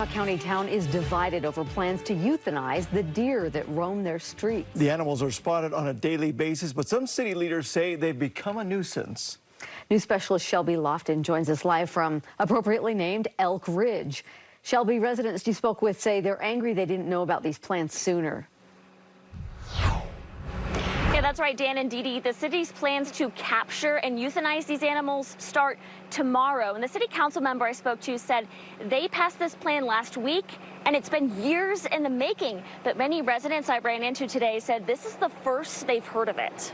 A county town is divided over plans to euthanize the deer that roam their streets. The animals are spotted on a daily basis, but some city leaders say they've become a nuisance. News specialist Shelby Lofton joins us live from appropriately named Elk Ridge. Shelby, residents you spoke with say they're angry they didn't know about these plans sooner. Yeah, that's right, Dan and Dee Dee. The city's plans to capture and euthanize these animals start tomorrow. And the city council member I spoke to said they passed this plan last week, and it's been years in the making. But many residents I ran into today said this is the first they've heard of it.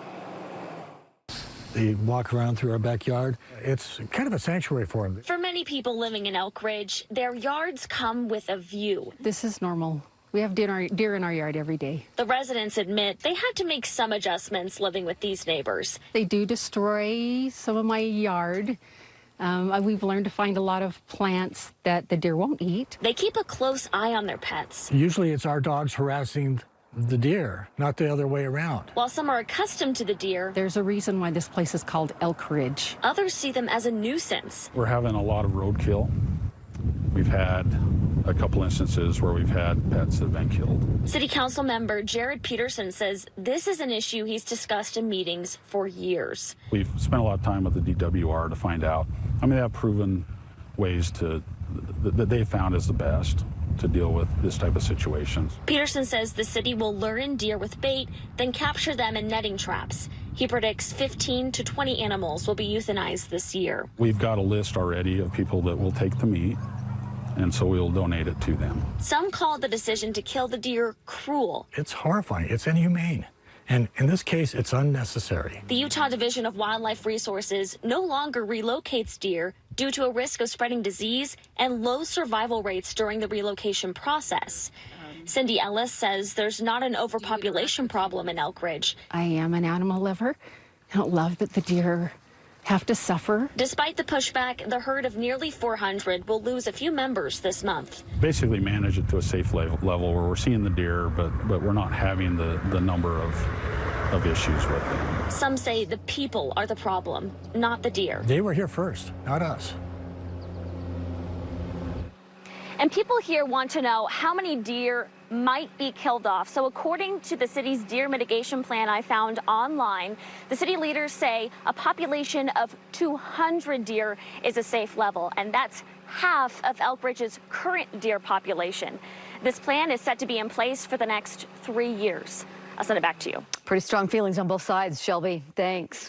They walk around through our backyard. It's kind of a sanctuary for them. For many people living in Elk Ridge, their yards come with a view. This is normal. We have deer in our yard every day. The residents admit they had to make some adjustments living with these neighbors. They do destroy some of my yard. We've learned to find a lot of plants that the deer won't eat. They keep a close eye on their pets. Usually it's our dogs harassing the deer, not the other way around. While some are accustomed to the deer, There's a reason why this place is called Elk Ridge. others see them as a nuisance. We're having a lot of roadkill. We've had a couple instances where we've had pets that have been killed. City Council member Jared Peterson says this is an issue he's discussed in meetings for years. We've spent a lot of time with the DWR to find out. I mean, they have proven ways that they found as the best to deal with this type of situations. Peterson says the city will lure in deer with bait, then capture them in netting traps. He predicts 15 to 20 animals will be euthanized this year. We've got a list already of people that will take the meat, and so we'll donate it to them. Some call the decision to kill the deer cruel. It's horrifying. It's inhumane. And in this case, it's unnecessary. The Utah Division of Wildlife Resources no longer relocates deer due to a risk of spreading disease and low survival rates during the relocation process. Cindy Ellis says there's not an overpopulation problem in Elk Ridge. I am an animal lover. I don't love that the deer have to suffer. Despite the pushback, the herd of nearly 400 will lose a few members this month. Basically manage it to a safe level where we're seeing the deer, but we're not having the number of issues with them. Some say the people are the problem, not the deer. They were here first, not us. And people here want to know how many deer might be killed off. So according to the city's deer mitigation plan I found online, the city leaders say a population of 200 deer is a safe level, and that's half of Elk Ridge's current deer population. This plan is set to be in place for the next 3 years. I'll send it back to you. Pretty strong feelings on both sides, Shelby. Thanks.